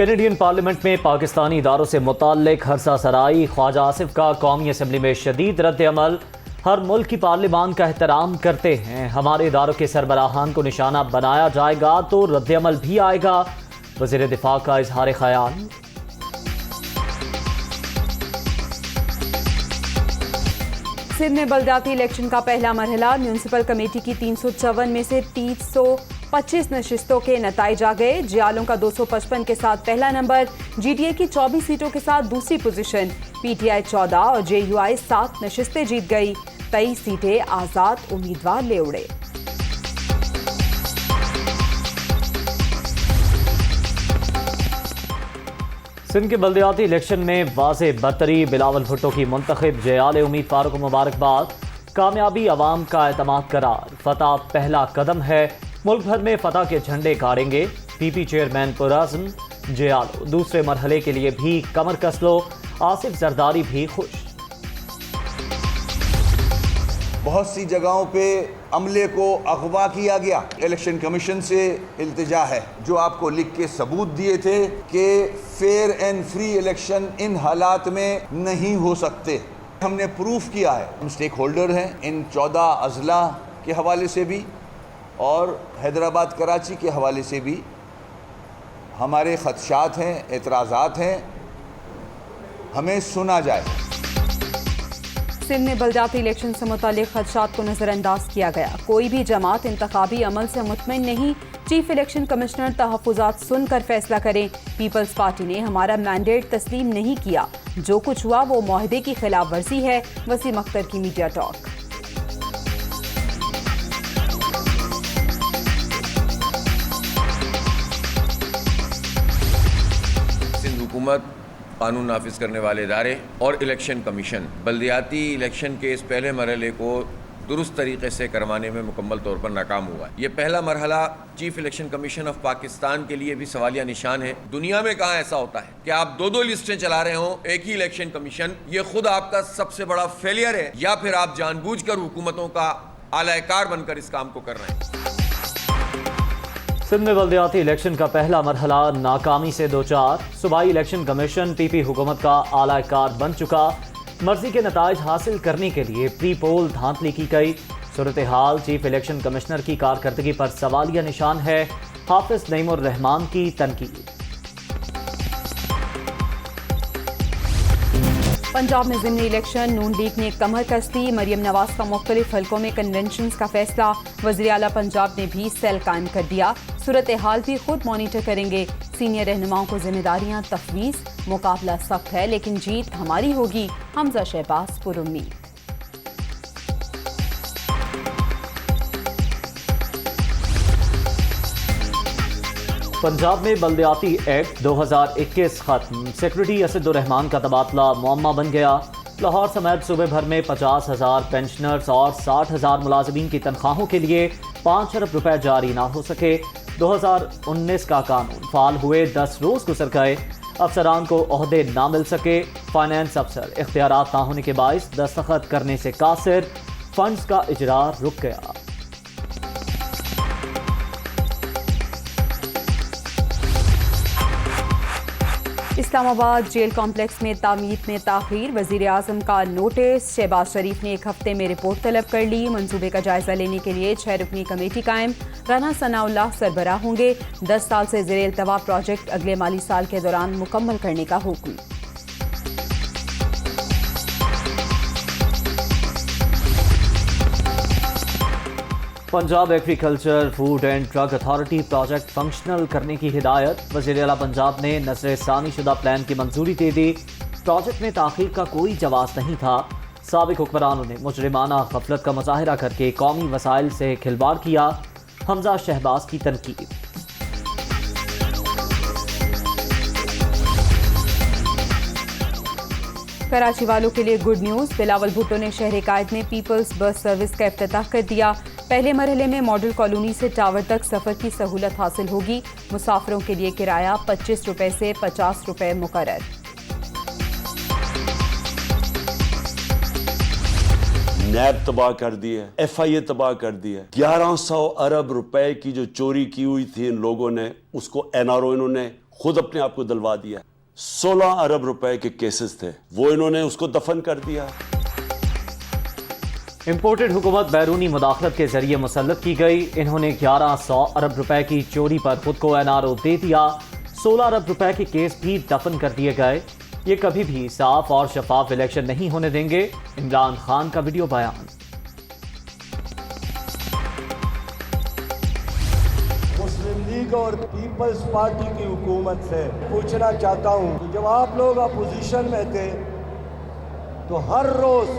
Canadian parliament میں پاکستانی اداروں سے متعلق ہرسہ سرائی، خواجہ آصف کا قومی اسمبلی میں شدید رد عمل۔ ہر ملک کی پارلیمان کا احترام کرتے ہیں، ہمارے اداروں کے سربراہان کو نشانہ بنایا جائے گا تو رد عمل بھی آئے گا، وزیر دفاع کا اظہار خیال۔ سندھ میں بلدیاتی الیکشن کا پہلا مرحلہ، میونسپل کمیٹی کی 354 میں سے 325 نشستوں کے نتائج آ گئے۔ جیالوں کا 255 کے ساتھ پہلا نمبر، جی ڈی اے کی 24 سیٹوں کے ساتھ دوسری پوزیشن، پی ٹی آئی 14 اور جے یو آئی 7 نشستیں جیت گئی، 23 سیٹیں آزاد امیدوار لے اڑے۔ سندھ کے بلدیاتی الیکشن میں واضح برتری، بلاول بھٹو کی منتخب جیال امیدواروں کو مبارکباد، کامیابی عوام کا اعتماد قرار، فتح پہلا قدم ہے، ملک بھر میں فتح کے جھنڈے گاڑیں گے، پی پی چیئرمین پرعزم جیالو، دوسرے مرحلے کے لیے بھی کمر کس لو، آصف زرداری بھی خوش۔ بہت سی جگہوں پہ عملے کو اغوا کیا گیا، الیکشن کمیشن سے التجا ہے، جو آپ کو لکھ کے ثبوت دیے تھے کہ فیئر اینڈ فری الیکشن ان حالات میں نہیں ہو سکتے، ہم نے پروف کیا ہے۔ ہم سٹیک ہولڈر ہیں ان 14 اضلاع کے حوالے سے بھی اور حیدرآباد کراچی کے حوالے سے بھی، ہمارے خدشات ہیں، اعتراضات ہیں، ہمیں سنا جائے۔ سندھ میں بلدیاتی الیکشن سے متعلق خدشات کو نظر انداز کیا گیا، کوئی بھی جماعت انتخابی عمل سے مطمئن نہیں، چیف الیکشن کمشنر تحفظات سن کر فیصلہ کریں، پیپلز پارٹی نے ہمارا مینڈیٹ تسلیم نہیں کیا، جو کچھ ہوا وہ معاہدے کی خلاف ورزی ہے، وسیم اختر کی میڈیا ٹاک۔ سندھ حکومت، قانون نافذ کرنے والے ادارے اور الیکشن کمیشن بلدیاتی الیکشن کے اس پہلے مرحلے کو درست طریقے سے کروانے میں مکمل طور پر ناکام ہوا ہے۔ یہ پہلا مرحلہ chief election commission of Pakistan کے لیے بھی سوالیہ نشان ہے۔ دنیا میں کہاں ایسا ہوتا ہے کہ آپ دو لسٹیں چلا رہے ہوں، ایک ہی الیکشن کمیشن؟ یہ خود آپ کا سب سے بڑا فیلئر ہے، یا پھر آپ جان بوجھ کر حکومتوں کا اعلی کار بن کر اس کام کو کر رہے ہیں۔ سندھ میں بلدیاتی الیکشن کا پہلا مرحلہ ناکامی سے دوچار، صوبائی الیکشن کمیشن پی پی حکومت کا اعلی کار بن چکا، مرضی کے نتائج حاصل کرنے کے لیے پری پول دھاندلی کی گئی، صورتحال چیف الیکشن کمشنر کی کارکردگی پر سوالیہ نشان ہے، حافظ نعیم الرحمان کی تنقید۔ پنجاب میں ضمنی الیکشن، نون لیگ نے کمر کس لی، مریم نواز کا مختلف حلقوں میں کنونشنز کا فیصلہ، وزیر اعلیٰ پنجاب نے بھی سیل قائم کر دیا، صورتحال بھی خود مانیٹر کریں گے، سینئر رہنماؤں کو ذمہ داریاں تفویض، مقابلہ سخت ہے لیکن جیت ہماری ہوگی، حمزہ شہباز پر امید۔ پنجاب میں بلدیاتی ایکٹ 2021 ختم، سیکرٹری اسد الرحمان کا تبادلہ معمہ بن گیا، لاہور سمیت صوبے بھر میں 50,000 پینشنرز اور 60,000 ملازمین کی تنخواہوں کے لیے 5 ارب روپے جاری نہ ہو سکے، 2019 کا قانون فعال ہوئے 10 روز گزر گئے، افسران کو عہدے نہ مل سکے، فائنانس افسر اختیارات نہ ہونے کے باعث دستخط کرنے سے قاصر، فنڈز کا اجرا رک گیا۔ اسلام آباد جیل کمپلیکس میں تعمیر میں تاخیر، وزیر اعظم کا نوٹس، شہباز شریف نے 1 ہفتے میں رپورٹ طلب کر لی، منصوبے کا جائزہ لینے کے لیے 6 رکنی کمیٹی قائم، رانا ثناء اللہ سربراہ ہوں گے، 10 سال سے زیر التواء پروجیکٹ اگلے مالی سال کے دوران مکمل کرنے کا حکم۔ Punjab agriculture food and drug authority project functional کرنے کی ہدایت، وزیر اعلیٰ پنجاب نے نظر ثانی شدہ پلان کی منظوری دے دی، پروجیکٹ میں تاخیر کا کوئی جواز نہیں تھا، سابق حکمرانوں نے مجرمانہ غفلت کا مظاہرہ کر کے قومی وسائل سے کھلواڑ کیا، حمزہ شہباز کی تنقید۔ کراچی والوں کے لیے گڈ نیوز، بلاول بھٹو نے شہر قائد میں پیپلز بس سروس کا افتتاح کر دیا، پہلے مرحلے میں ماڈل کالونی سے ٹاور تک سفر کی سہولت حاصل ہوگی، مسافروں کے لیے کرایہ 25 روپے سے 50 روپے مقرر۔ نیب تباہ کر دی ہے، ایف آئی اے تباہ کر دی ہے، 1100 ارب روپے کی جو چوری کی ہوئی تھی ان لوگوں نے، اس کو این آر او انہوں نے खुद अपने आप को दिलवा दिया। 16 अरब रुपए के केसेस थे, वो इन्होंने उसको दफन कर दिया। इम्पोर्टेड हुकूमत बैरूनी मुदाखलत के जरिए मुसल्लत की गई। इन्होंने 1100 अरब रुपए की चोरी पर खुद को एनआरओ दे दिया। 16 अरब रुपए के केस भी दफन कर दिए गए। ये कभी भी साफ और शफाफ इलेक्शन नहीं होने देंगे। इमरान खान का वीडियो बयान। मुस्लिम लीग और पीपल्स पार्टी की हुकूमत से पूछना चाहता हूँ कि जब आप लोग अपोजिशन में थे तो हर रोज़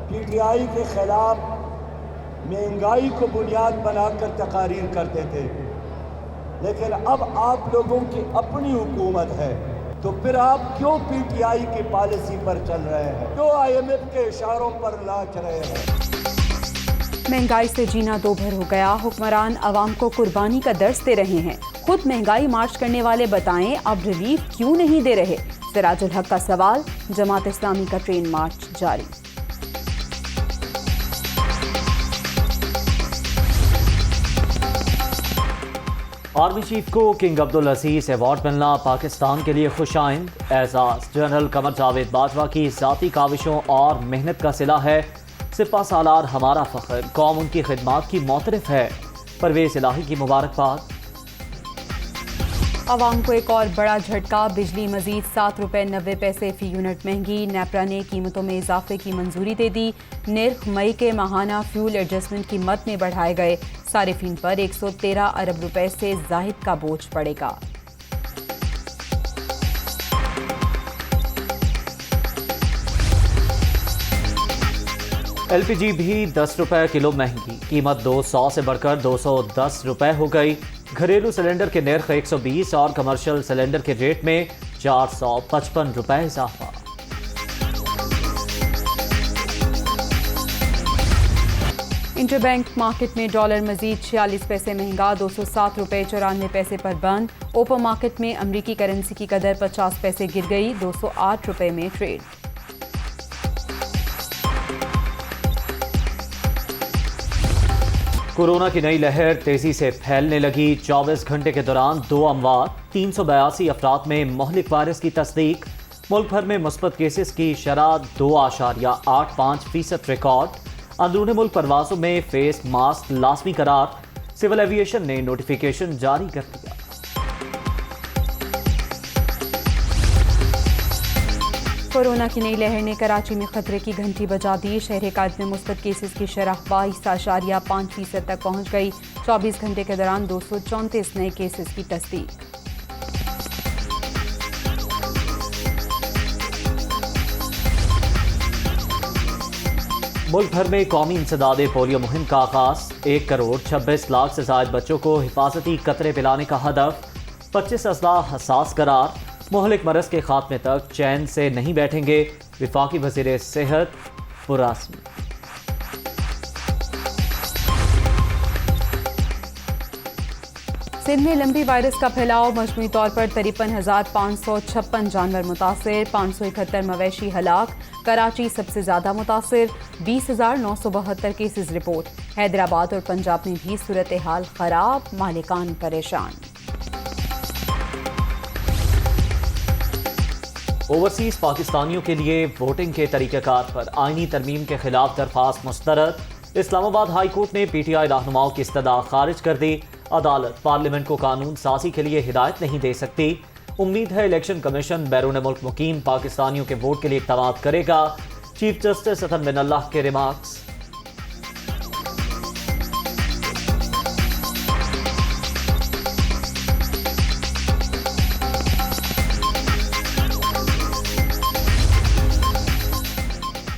पीटीआई के खिलाफ महंगाई को बुनियाद बनाकर तकारीर करते थे, लेकिन अब आप लोगों की अपनी हुकूमत है तो फिर आप क्यों पीटीआई की पॉलिसी पर चल रहे हैं, क्यों आईएमएफ के इशारों पर नाच रहे हैं? महंगाई से जीना दो भर हो गया। हुक्मरान अवाम को कुर्बानी का दर्स दे रहे हैं। खुद महंगाई मार्च करने वाले बताएं अब रिलीफ क्यों नहीं दे रहे। सिराजुल हक का सवाल। जमात इस्लामी का ट्रेन मार्च जारी। आर्मी चीफ को किंग अब्दुल अजीज अवार्ड मिलना पाकिस्तान के लिए खुशाइंद एजाज। जनरल कमर जावेद बाजवा की ज़ाती काविशों और मेहनत का सिला है। सिपा सालार हमारा फ़ख्र, कौम उनकी खिदमात की मोतरफ है। परवेज़ इलाही की मुबारकबाद। आवाम को एक और बड़ा झटका। बिजली मजीद 7 रुपये 90 पैसे फी यूनिट महंगी। नेपरा ने कीमतों में इजाफे की मंजूरी दे दी। निर्ख मई के माहाना फ्यूल एडजस्टमेंट की मद में बढ़ाए गए। सारिफिन पर 113 अरब रुपए से जाहिद का बोझ पड़ेगा। एलपीजी भी 10 रुपए किलो महंगी। कीमत 200 से बढ़कर 210 रुपए हो गई। घरेलू सिलेंडर के नर्ख 120 और कमर्शियल सिलेंडर के रेट में 455 रुपए इजाफा। इंटरबैंक मार्केट में डॉलर मजीद 46 पैसे महंगा, 207 रुपए 94 पैसे पर बंद। ओपन मार्केट में अमरीकी करेंसी की कदर 50 पैसे गिर गई, 208 रुपए में ट्रेड। कोरोना की नई लहर तेजी से फैलने लगी। 24 घंटे के दौरान 2 अमवात, 382 अफराद में मोहलिक वायरस की तस्दीक। मुल्क भर में मुस्बत केसेस की शरह 2.85% रिकॉर्ड। अंदरूनी मुल्क परवासों में फेस मास्क लाजमी करार। सिविल एविएशन ने नोटिफिकेशन जारी कर दिया। कोरोना की नई लहर ने कराची में खतरे की घंटी बजा दी। शहर कायद में मुस्बत केसेस की शरह 22.5% तक पहुंच गई। 24 घंटे के दौरान 234 नए केसेस की तस्दीक। मुल्क भर में कौमी इंसदादे पोलियो मुहिम का आगाज। 1 करोड़ 26 लाख से ज्यादा बच्चों को हिफाजती कतरे पिलाने का हदफ। 25 अजला हसास करार। मोहलिक मरज के खात्मे तक चैन से नहीं बैठेंगे। वफाकी वज़ीर सेहत पुरासमी। सिंध में लंबी वायरस का फैलाव। मजमूई तौर पर 53,556 जानवर मुतासिर, 571 मवेशी हलाक। कराची सबसे ज्यादा मुतासिर, 20,972 केसेस रिपोर्ट। हैदराबाद और पंजाब में भी सूरत हाल खराब, मालिकान परेशान। ओवरसीज पाकिस्तानियों के लिए वोटिंग के तरीक़ाकार पर आईनी तरमीम के खिलाफ दरख्वास्त मुस्तरद। इस्लामाबाद हाई कोर्ट ने पीटीआई रहनुमाओं की इस्तदा खारिज कर दी। अदालत पार्लियामेंट को कानून साजी के लिए हिदायत नहीं दे सकती। उम्मीद है इलेक्शन कमीशन बैरून मुल्क मुकीम पाकिस्तानियों के वोट के लिए इक़दाम करेगा। चीफ जस्टिस हसन बिन अल्लाह के रिमार्क्स।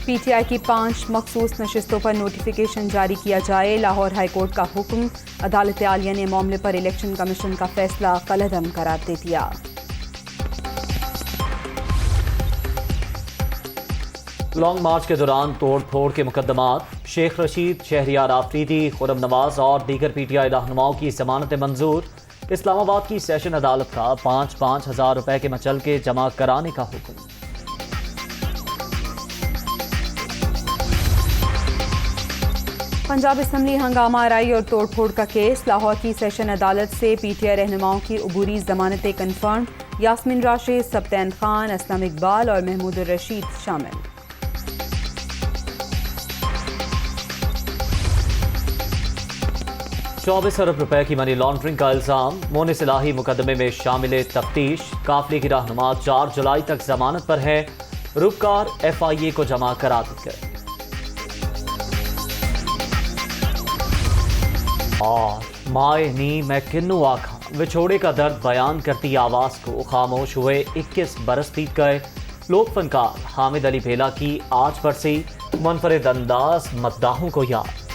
पीटीआई की 5 मखसूस नशिस्तों पर नोटिफिकेशन जारी किया जाए। लाहौर हाईकोर्ट का हुक्म। अदालत आलिया ने मामले पर इलेक्शन कमीशन का फैसला कलअदम करार दे दिया। लॉन्ग मार्च के दौरान तोड़ फोड़ के मुकदमात। शेख रशीद, शहरियार आफरीदी, खुरम नवाज और दीगर पीटीआई रहनुमाओं की जमानतें मंजूर। इस्लामाबाद की सेशन अदालत का 5-5 हज़ार रुपए के मचलके जमा कराने का हुक्म। पंजाब असम्बली हंगामा आराई और तोड़फोड़ का केस। लाहौर की सेशन अदालत से पीटीआई रहनुमाओं की अबूरी जमानतें कन्फर्म। यास्मीन राशिद, सब्तैन खान, असलम इकबाल और महमूद रशीद शामिल। ₹24 अरब की मनी लॉन्ड्रिंग का इल्जाम। मोनिस इलाही मुकदमे में शामिल तफ्तीश। काफिले की रहनुमा 4 जुलाई तक जमानत पर है। रूपकार FIA को जमा करा दी गई। और माए नी मैं किन्नू आखा विछोड़े का दर्द बयान करती आवाज को खामोश हुए 21 बरस बीत गए। लोक फनकार हामिद अली भेला की आज बरसी मुनफरिद अंदाज मद्दाहों को याद।